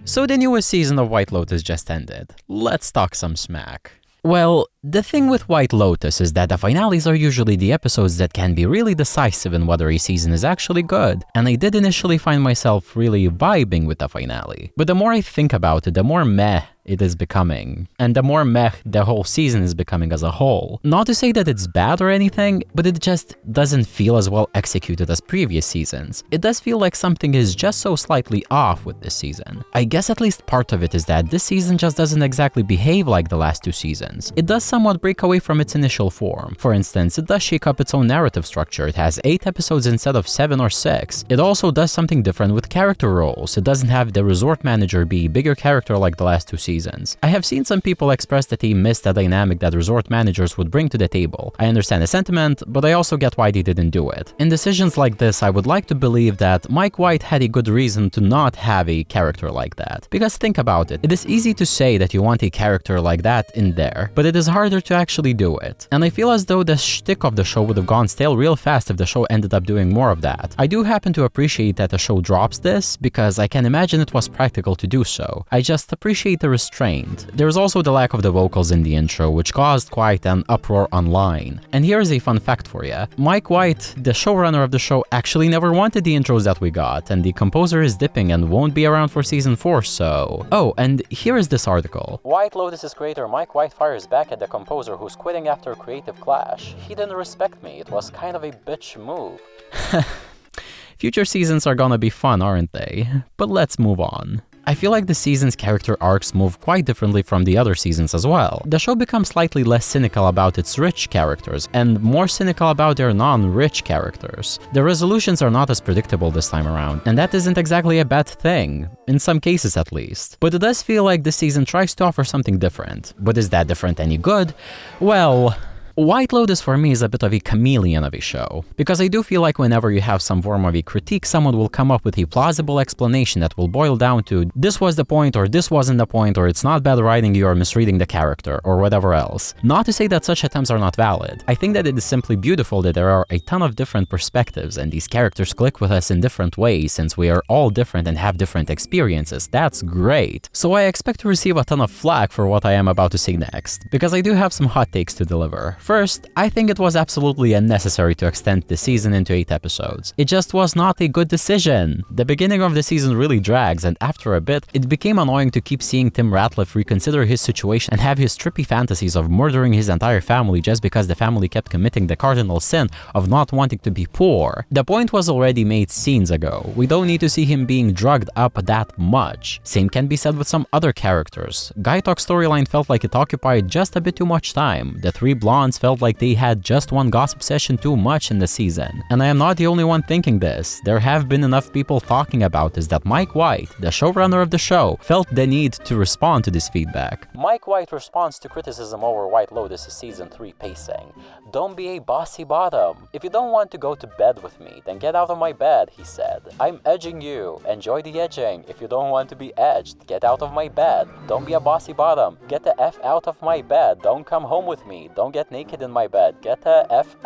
So the newest season of White Lotus just ended. Let's talk some smack. Well, the thing with White Lotus is that the finales are usually the episodes that can be really decisive in whether a season is actually good, and I did initially find myself really vibing with the finale. But the more I think about it, the more meh it is becoming, and the more meh the whole season is becoming as a whole. Not to say that it's bad or anything, but it just doesn't feel as well executed as previous seasons. It does feel like something is just so slightly off with this season. I guess at least part of it is that this season just doesn't exactly behave like the last two seasons. It does somewhat break away from its initial form. For instance, it does shake up its own narrative structure. It has 8 episodes instead of 7 or 6. It also does something different with character roles. It doesn't have the resort manager be a bigger character like the last two seasons. I have seen some people express that they missed the dynamic that resort managers would bring to the table. I understand the sentiment, but I also get why they didn't do it. In decisions like this, I would like to believe that Mike White had a good reason to not have a character like that. Because think about it, it is easy to say that you want a character like that in there, but it is harder to actually do it. And I feel as though the shtick of the show would have gone stale real fast if the show ended up doing more of that. I do happen to appreciate that the show drops this, because I can imagine it was practical to do so. I just appreciate the restraint. There is also the lack of the vocals in the intro, which caused quite an uproar online. And here's a fun fact for you. Mike White, the showrunner of the show, actually never wanted the intros that we got, and the composer is dipping and won't be around for season 4, so... Oh, and here is this article. White Lotus's creator Mike White fires back at the composer who's quitting after a creative clash. He didn't respect me, it was kind of a bitch move. Future seasons are gonna be fun, aren't they? But let's move on. I feel like the season's character arcs move quite differently from the other seasons as well. The show becomes slightly less cynical about its rich characters and more cynical about their non-rich characters. The resolutions are not as predictable this time around, and that isn't exactly a bad thing, in some cases at least. But it does feel like this season tries to offer something different. But is that different any good? Well... White Lotus for me is a bit of a chameleon of a show, because I do feel like whenever you have some form of a critique, someone will come up with a plausible explanation that will boil down to this was the point, or this wasn't the point, or it's not bad writing, you are misreading the character, or whatever else. Not to say that such attempts are not valid. I think that it is simply beautiful that there are a ton of different perspectives, and these characters click with us in different ways, since we are all different and have different experiences. That's great. So I expect to receive a ton of flack for what I am about to say next, because I do have some hot takes to deliver. First, I think it was absolutely unnecessary to extend the season into 8 episodes. It just was not a good decision. The beginning of the season really drags, and after a bit, it became annoying to keep seeing Tim Ratliff reconsider his situation and have his trippy fantasies of murdering his entire family just because the family kept committing the cardinal sin of not wanting to be poor. The point was already made scenes ago. We don't need to see him being drugged up that much. Same can be said with some other characters. Guy Talk's storyline felt like it occupied just a bit too much time. The 3 blondes felt like they had just one gossip session too much in the season. And I am not the only one thinking this. There have been enough people talking about this that Mike White, the showrunner of the show, felt the need to respond to this feedback. Mike White responds to criticism over White Lotus' season 3 pacing. Don't be a bossy bottom. If you don't want to go to bed with me, then get out of my bed, he said. I'm edging you. Enjoy the edging. If you don't want to be edged, get out of my bed. Don't be a bossy bottom. Get the F out of my bed. Don't come home with me. Don't get naked in my bed. Get the F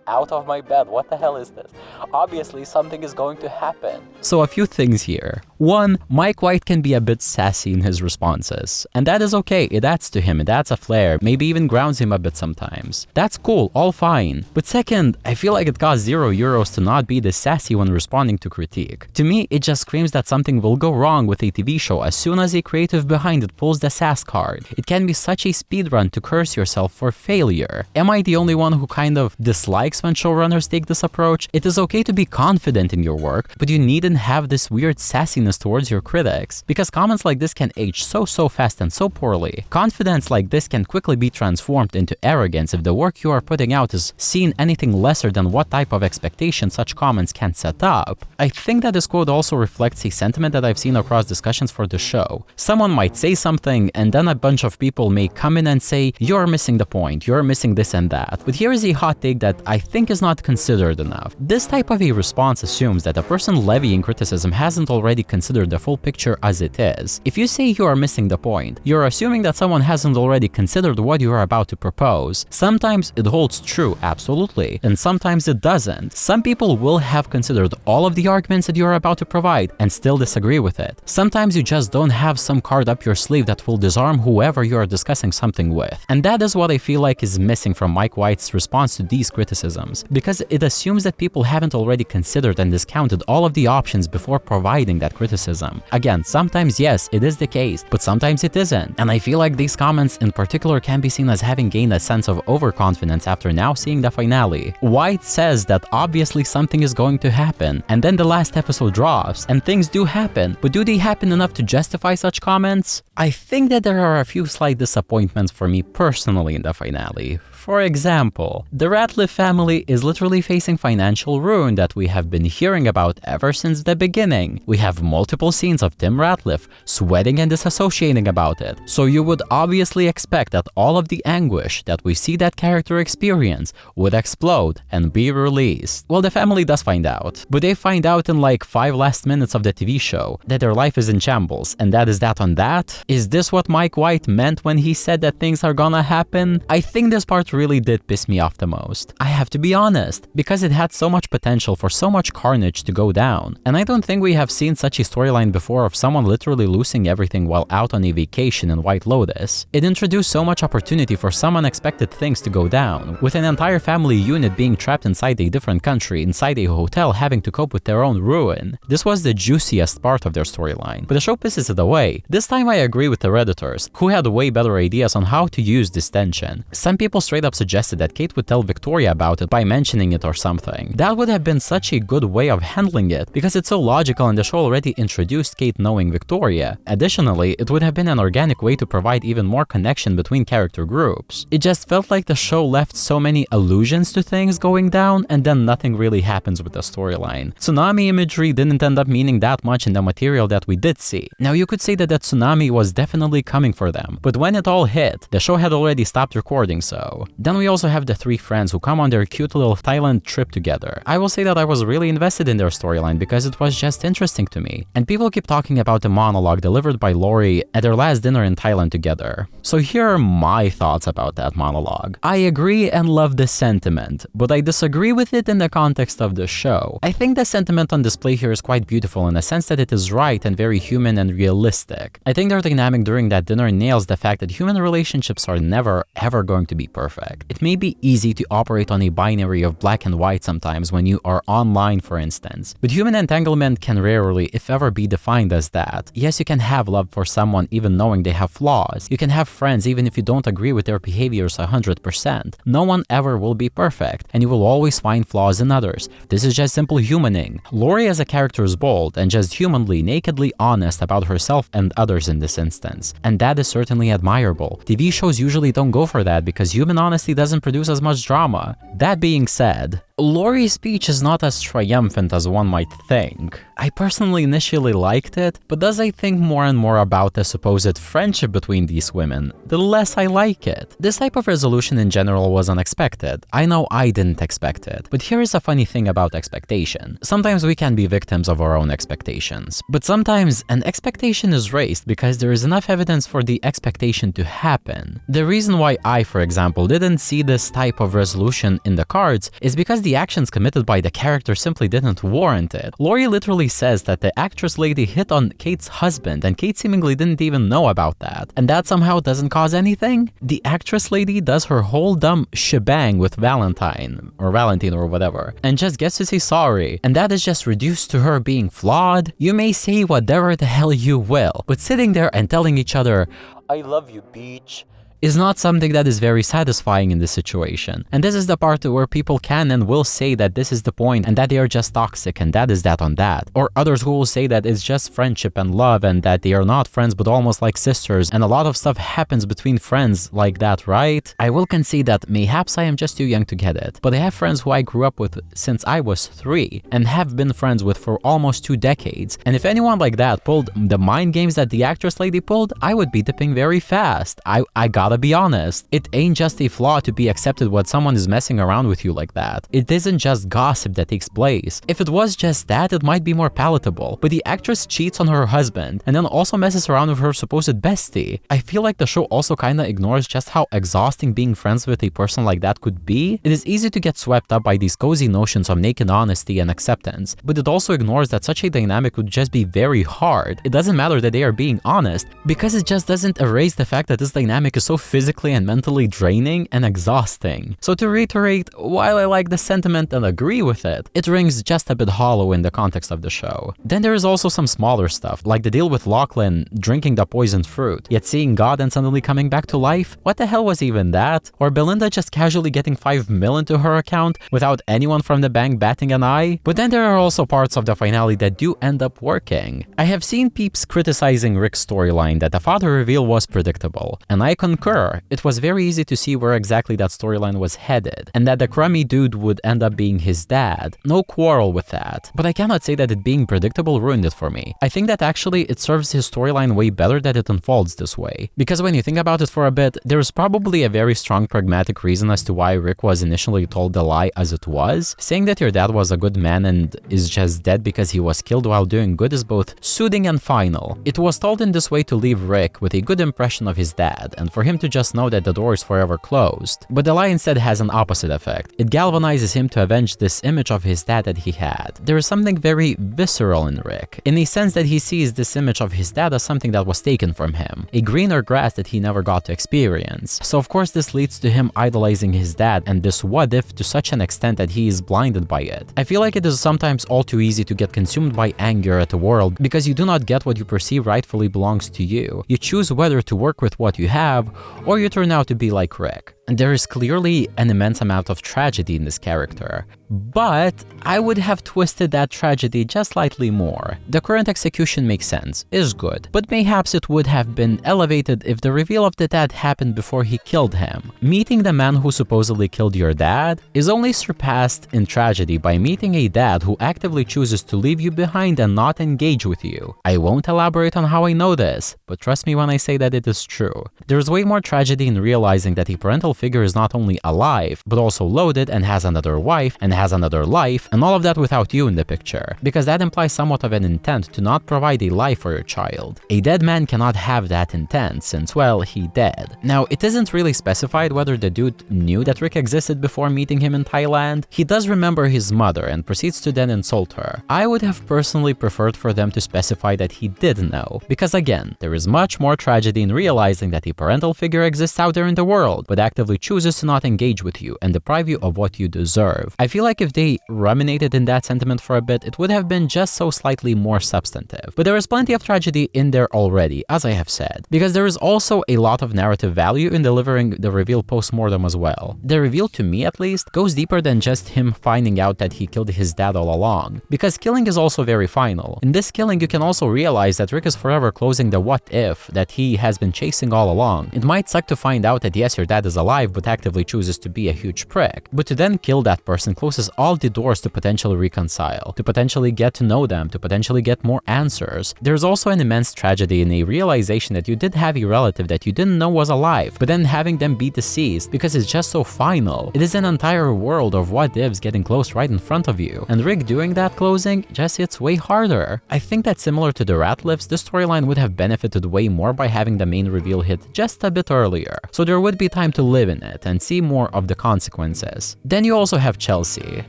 out of my bed. What the hell is this? Obviously, something is going to happen. So a few things here. 1, Mike White can be a bit sassy in his responses, and that is okay. It adds to him, it adds a flair, maybe even grounds him a bit sometimes. That's cool, all fine. But second, I feel like it costs €0 to not be this sassy when responding to critique. To me, it just screams that something will go wrong with a TV show as soon as a creative behind it pulls the sass card. It can be such a speedrun to curse yourself for failure. Am I the only one who kind of dislikes when showrunners take this approach? It is okay to be confident in your work, but you needn't have this weird sassiness towards your critics, because comments like this can age so fast and so poorly. Confidence like this can quickly be transformed into arrogance if the work you are putting out is seen anything lesser than what type of expectation such comments can set up. I think that this quote also reflects a sentiment that I've seen across discussions for the show. Someone might say something, and then a bunch of people may come in and say, you're missing the point, you're missing this and that. But here is a hot take that I think is not considered enough. This type of a response assumes that a person levying criticism hasn't already considered the full picture as it is. If you say you are missing the point, you're assuming that someone hasn't already considered what you are about to propose. Sometimes it holds true, absolutely, and sometimes it doesn't. Some people will have considered all of the arguments that you are about to provide and still disagree with it. Sometimes you just don't have some card up your sleeve that will disarm whoever you are discussing something with. And that is what I feel like is missing from Mike White's response to these criticisms, because it assumes that people haven't already considered and discounted all of the options before providing that criticism. Again, sometimes yes, it is the case, but sometimes it isn't. And I feel like these comments in particular can be seen as having gained a sense of overconfidence after now seeing the finale. White says that obviously something is going to happen, and then the last episode drops, and things do happen, but do they happen enough to justify such comments? I think that there are a few slight disappointments for me personally in the finale. For example, the Ratliff family is literally facing financial ruin that we have been hearing about ever since the beginning. We have multiple scenes of Tim Ratliff sweating and disassociating about it, so you would obviously expect that all of the anguish that we see that character experience would explode and be released. Well, the family does find out, but they find out in like 5 last minutes of the TV show that their life is in shambles, and that is that on that. Is this what Mike White meant when he said that things are gonna happen? I think this part really did piss me off the most. I have to be honest, because it had so much potential for so much carnage to go down. And I don't think we have seen such a storyline before of someone literally losing everything while out on a vacation in White Lotus. It introduced so much opportunity for some unexpected things to go down, with an entire family unit being trapped inside a different country, inside a hotel, having to cope with their own ruin. This was the juiciest part of their storyline, but the show pisses it away. This time I agree with the Redditors, who had way better ideas on how to use this tension. Some people straight up suggested that Kate would tell Victoria about it by mentioning it or something. That would have been such a good way of handling it, because it's so logical and the show already introduced Kate knowing Victoria. Additionally, it would have been an organic way to provide even more connection between character groups. It just felt like the show left so many allusions to things going down and then nothing really happens with the storyline. Tsunami imagery didn't end up meaning that much in the material that we did see. Now you could say that that tsunami was definitely coming for them, but when it all hit, the show had already stopped recording, so. Then we also have the 3 friends who come on their cute little Thailand trip together. I will say that I was really invested in their storyline because it was just interesting to me. And people keep talking about the monologue delivered by Lori at their last dinner in Thailand together. So here are my thoughts about that monologue. I agree and love the sentiment, but I disagree with it in the context of the show. I think the sentiment on display here is quite beautiful in the sense that it is right and very human and realistic. I think their dynamic during that dinner nails the fact that human relationships are never ever going to be perfect. It may be easy to operate on a binary of black and white sometimes when you are online, for instance, but human entanglement can rarely, if ever, be defined as that. Yes, you can have love for someone even knowing they have flaws. You can have friends even if you don't agree with their behaviors 100%. No one ever will be perfect, and you will always find flaws in others. This is just simple humaning. Lori as a character is bold and just humanly, nakedly honest about herself and others in this instance, and that is certainly admirable. TV shows usually don't go for that because human honesty doesn't produce as much drama. That being said, Lori's speech is not as triumphant as one might think. I personally initially liked it, but as I think more and more about the supposed friendship between these women, the less I like it. This type of resolution in general was unexpected. I know I didn't expect it, but here is a funny thing about expectation. Sometimes we can be victims of our own expectations, but sometimes an expectation is raised because there is enough evidence for the expectation to happen. The reason why I, for example, didn't see this type of resolution in the cards is because the actions committed by the character simply didn't warrant it. Lori literally says that the actress lady hit on Kate's husband and Kate seemingly didn't even know about that, and that somehow doesn't cause anything. The actress lady does her whole dumb shebang with Valentine or whatever and just gets to say sorry, and that is just reduced to her being flawed. You may say whatever the hell you will, but sitting there and telling each other, "I love you, beach," is not something that is very satisfying in this situation. And this is the part where people can and will say that this is the point and that they are just toxic and that is that on that. Or others who will say that it's just friendship and love and that they are not friends but almost like sisters, and a lot of stuff happens between friends like that, right? I will concede that mayhaps I am just too young to get it, but I have friends who I grew up with since I was 3 and have been friends with for almost 2 decades. And if anyone like that pulled the mind games that the actress lady pulled, I would be dipping very fast. I got gotta be honest, it ain't just a flaw to be accepted when someone is messing around with you like that. It isn't just gossip that takes place. If it was just that, it might be more palatable. But the actress cheats on her husband and then also messes around with her supposed bestie. I feel like the show also kinda ignores just how exhausting being friends with a person like that could be. It is easy to get swept up by these cozy notions of naked honesty and acceptance, but it also ignores that such a dynamic would just be very hard. It doesn't matter that they are being honest, because it just doesn't erase the fact that this dynamic is so physically and mentally draining and exhausting. So to reiterate, while I like the sentiment and agree with it, it rings just a bit hollow in the context of the show. Then there is also some smaller stuff, like the deal with Lachlan drinking the poisoned fruit, yet seeing God and suddenly coming back to life. What the hell was even that? Or Belinda just casually getting $5 million to her account without anyone from the bank batting an eye? But then there are also parts of the finale that do end up working. I have seen peeps criticizing Rick's storyline that the father reveal was predictable, and I concur. It was very easy to see where exactly that storyline was headed, and that the crummy dude would end up being his dad. No quarrel with that. But I cannot say that it being predictable ruined it for me. I think that actually it serves his storyline way better that it unfolds this way. Because when you think about it for a bit, there's probably a very strong pragmatic reason as to why Rick was initially told the lie as it was. Saying that your dad was a good man and is just dead because he was killed while doing good is both soothing and final. It was told in this way to leave Rick with a good impression of his dad, and for him to just know that the door is forever closed. But the lie instead has an opposite effect. It galvanizes him to avenge this image of his dad that he had. There is something very visceral in Rick, in the sense that he sees this image of his dad as something that was taken from him, a greener grass that he never got to experience. So of course this leads to him idolizing his dad and this what if to such an extent that he is blinded by it. I feel like it is sometimes all too easy to get consumed by anger at the world because you do not get what you perceive rightfully belongs to you. You choose whether to work with what you have, or you turn out to be like Rick. And there is clearly an immense amount of tragedy in this character. But I would have twisted that tragedy just slightly more. The current execution makes sense, is good, but mayhaps it would have been elevated if the reveal of the dad happened before he killed him. Meeting the man who supposedly killed your dad is only surpassed in tragedy by meeting a dad who actively chooses to leave you behind and not engage with you. I won't elaborate on how I know this, but trust me when I say that it is true. There is way more tragedy in realizing that a parental figure is not only alive, but also loaded and has another wife and has another life, and all of that without you in the picture, because that implies somewhat of an intent to not provide a life for your child. A dead man cannot have that intent since, well, he dead. Now, it isn't really specified whether the dude knew that Rick existed before meeting him in Thailand. He does remember his mother and proceeds to then insult her. I would have personally preferred for them to specify that he did know, because again, there is much more tragedy in realizing that a parental figure exists out there in the world, but actively chooses to not engage with you and deprive you of what you deserve. I feel like if they ruminated in that sentiment for a bit, it would have been just so slightly more substantive. But there is plenty of tragedy in there already, as I have said, because there is also a lot of narrative value in delivering the reveal post-mortem as well. The reveal, to me at least, goes deeper than just him finding out that he killed his dad all along, because killing is also very final. In this killing, you can also realize that Rick is forever closing the what if that he has been chasing all along. It might suck to find out that yes, your dad is alive, but actively chooses to be a huge prick, but to then kill that person closes all the doors to potentially reconcile, to potentially get to know them, to potentially get more answers. There's also an immense tragedy in a realization that you did have a relative that you didn't know was alive, but then having them be deceased because it's just so final. It is an entire world of what ifs getting closed right in front of you, and Rick doing that closing just hits way harder. I think that similar to the Ratliffs, this storyline would have benefited way more by having the main reveal hit just a bit earlier, so there would be time to live in it and see more of the consequences. Then you also have Chelsea.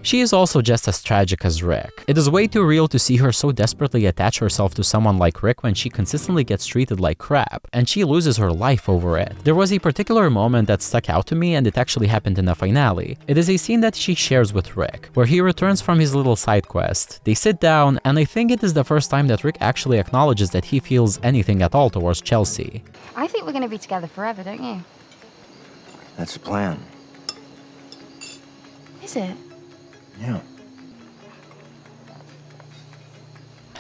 She is also just as tragic as Rick. It is way too real to see her so desperately attach herself to someone like Rick when she consistently gets treated like crap, and she loses her life over it. There was a particular moment that stuck out to me, and it actually happened in the finale. It is a scene that she shares with Rick, where he returns from his little side quest. They sit down, and I think it is the first time that Rick actually acknowledges that he feels anything at all towards Chelsea. I think we're going to be together forever, don't you? That's the plan. Is it? Yeah.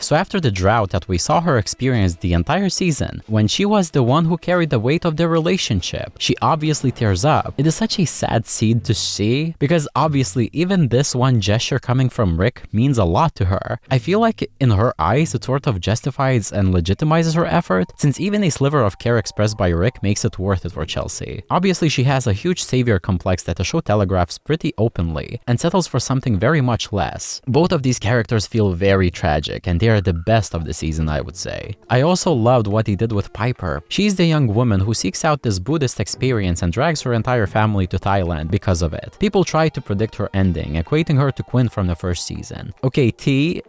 So after the drought that we saw her experience the entire season, when she was the one who carried the weight of their relationship, she obviously tears up. It is such a sad scene to see, because obviously even this one gesture coming from Rick means a lot to her. I feel like in her eyes it sort of justifies and legitimizes her effort, since even a sliver of care expressed by Rick makes it worth it for Chelsea. Obviously she has a huge savior complex that the show telegraphs pretty openly, and settles for something very much less. Both of these characters feel very tragic, and they are the best of the season, I would say. I also loved what he did with Piper. She's the young woman who seeks out this Buddhist experience and drags her entire family to Thailand because of it. People try to predict her ending, equating her to Quinn from the first season. Okay, T,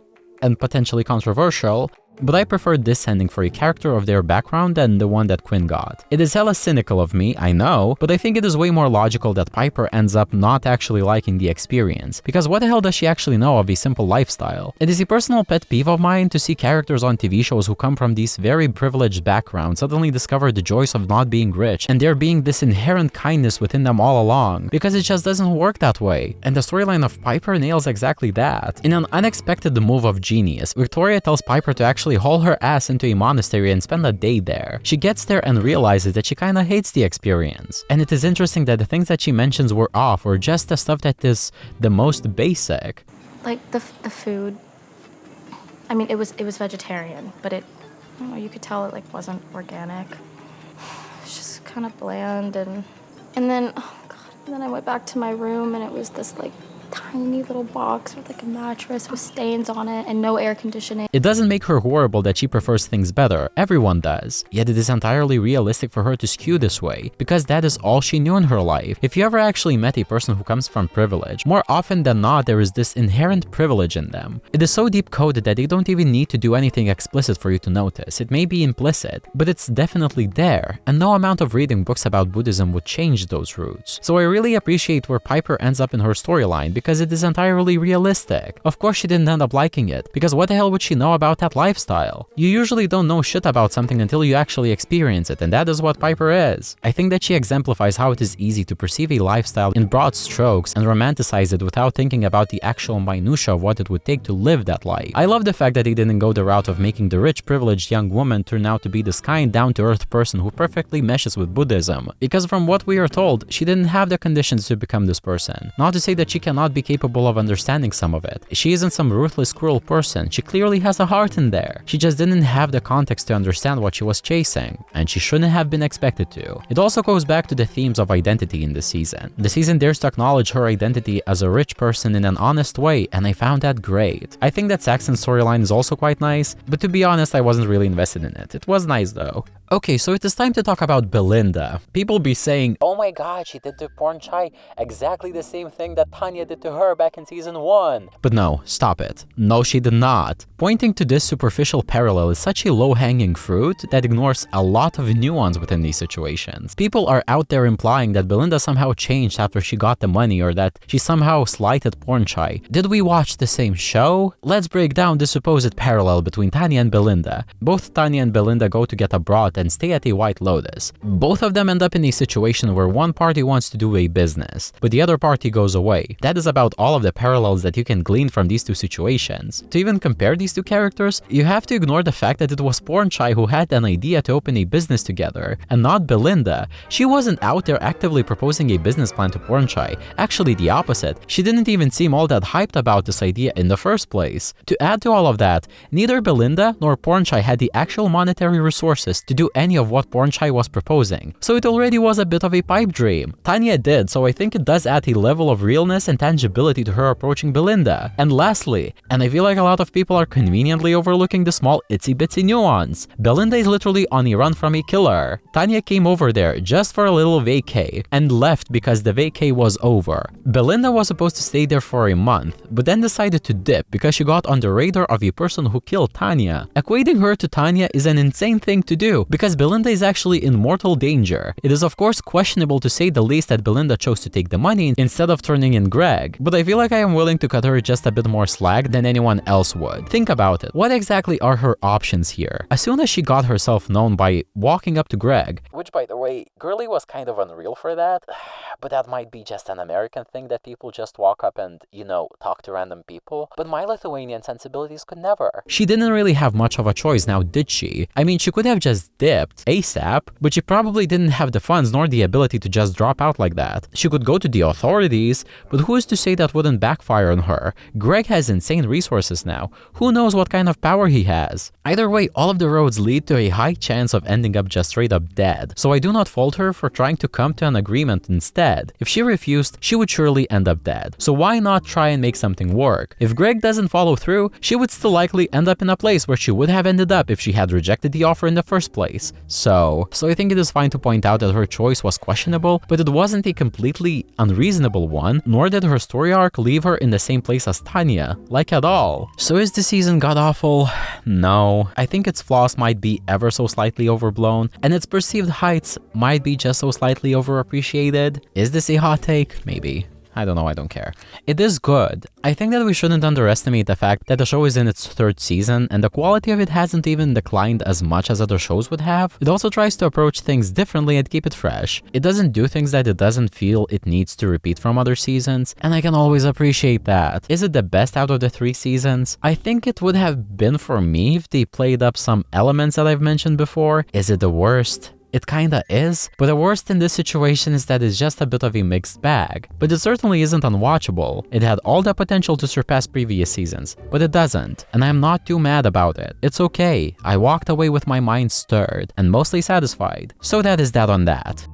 and potentially controversial, but I preferred this ending for a character of their background than the one that Quinn got. It is hella cynical of me, I know, but I think it is way more logical that Piper ends up not actually liking the experience, because what the hell does she actually know of a simple lifestyle? It is a personal pet peeve of mine to see characters on TV shows who come from these very privileged backgrounds suddenly discover the joys of not being rich, and there being this inherent kindness within them all along, because it just doesn't work that way. And the storyline of Piper nails exactly that. In an unexpected move of genius, Victoria tells Piper to actually haul her ass into a monastery and spend a day there. She gets there and realizes that she kinda hates the experience. And it is interesting that the things that she mentions were off or just the stuff that is the most basic. Like the food. I mean, it was vegetarian, but it, you could tell it like wasn't organic. It's just kind of bland, and then, oh God, and then I went back to my room and it was this like tiny little box with like a mattress with stains on it and no air conditioning. It doesn't make her horrible that she prefers things better. Everyone does. Yet it is entirely realistic for her to skew this way, because that is all she knew in her life. If you ever actually met a person who comes from privilege, more often than not there is this inherent privilege in them. It is so deep-coded that they don't even need to do anything explicit for you to notice. It may be implicit, but it's definitely there, and no amount of reading books about Buddhism would change those roots. So I really appreciate where Piper ends up in her storyline, because it is entirely realistic. Of course she didn't end up liking it, because what the hell would she know about that lifestyle? You usually don't know shit about something until you actually experience it, and that is what Piper is. I think that she exemplifies how it is easy to perceive a lifestyle in broad strokes and romanticize it without thinking about the actual minutia of what it would take to live that life. I love the fact that he didn't go the route of making the rich, privileged young woman turn out to be this kind, down-to-earth person who perfectly meshes with Buddhism, because from what we are told, she didn't have the conditions to become this person. Not to say that she cannot be capable of understanding some of it. She isn't some ruthless, cruel person. She clearly has a heart in there. She just didn't have the context to understand what she was chasing, and she shouldn't have been expected to. It also goes back to the themes of identity in the season. The season dares to acknowledge her identity as a rich person in an honest way, and I found that great. I think that Saxon's storyline is also quite nice, but to be honest, I wasn't really invested in it. It was nice though. Okay, so it is time to talk about Belinda. People be saying, oh my god, she did to Porn Chai exactly the same thing that Tanya did to her back in season 1. But no, stop it. No, she did not. Pointing to this superficial parallel is such a low-hanging fruit that ignores a lot of nuance within these situations. People are out there implying that Belinda somehow changed after she got the money, or that she somehow slighted Porn Chai. Did we watch the same show? Let's break down the supposed parallel between Tanya and Belinda. Both Tanya and Belinda go to get abroad and stay at a White Lotus. Both of them end up in a situation where one party wants to do a business, but the other party goes away. That is about all of the parallels that you can glean from these two situations. To even compare these two characters, you have to ignore the fact that it was Porn Chai who had an idea to open a business together, and not Belinda. She wasn't out there actively proposing a business plan to Porn Chai. Actually, the opposite. She didn't even seem all that hyped about this idea in the first place. To add to all of that, neither Belinda nor Porn Chai had the actual monetary resources to do any of what Porn Chai was proposing, so it already was a bit of a pipe dream. Tanya did, so I think it does add a level of realness and tangibility to her approaching Belinda. And lastly, and I feel like a lot of people are conveniently overlooking the small itsy-bitsy nuance, Belinda is literally on a run from a killer. Tanya came over there just for a little vacay, and left because the vacay was over. Belinda was supposed to stay there for a month, but then decided to dip because she got on the radar of a person who killed Tanya. Equating her to Tanya is an insane thing to do, because because Belinda is actually in mortal danger. It is of course questionable to say the least that Belinda chose to take the money instead of turning in Greg, but I feel like I am willing to cut her just a bit more slack than anyone else would. Think about it. What exactly are her options here? As soon as she got herself known by walking up to Greg, which by the way, Girly was kind of unreal for that, but that might be just an American thing that people just walk up and, you know, talk to random people, but my Lithuanian sensibilities could never. She didn't really have much of a choice now, did she? I mean, she could have just dipped ASAP, but she probably didn't have the funds nor the ability to just drop out like that. She could go to the authorities, but who is to say that wouldn't backfire on her? Greg has insane resources now. Who knows what kind of power he has? Either way, all of the roads lead to a high chance of ending up just straight up dead, so I do not fault her for trying to come to an agreement instead. If she refused, she would surely end up dead. So why not try and make something work? If Greg doesn't follow through, she would still likely end up in a place where she would have ended up if she had rejected the offer in the first place. So I think it is fine to point out that her choice was questionable, but it wasn't a completely unreasonable one, nor did her story arc leave her in the same place as Tanya, like at all. So is the season god-awful? No. I think its flaws might be ever so slightly overblown, and its perceived heights might be just so slightly overappreciated. Is this a hot take? Maybe. I don't know, I don't care. It is good. I think that we shouldn't underestimate the fact that the show is in its third season and the quality of it hasn't even declined as much as other shows would have. It also tries to approach things differently and keep it fresh. It doesn't do things that it doesn't feel it needs to repeat from other seasons, and I can always appreciate that. Is it the best out of the 3 seasons? I think it would have been for me if they played up some elements that I've mentioned before. Is it the worst? It kinda is, but the worst in this situation is that it's just a bit of a mixed bag. But it certainly isn't unwatchable. It had all the potential to surpass previous seasons, but it doesn't, and I'm not too mad about it. It's okay. I walked away with my mind stirred and mostly satisfied. So that is that on that.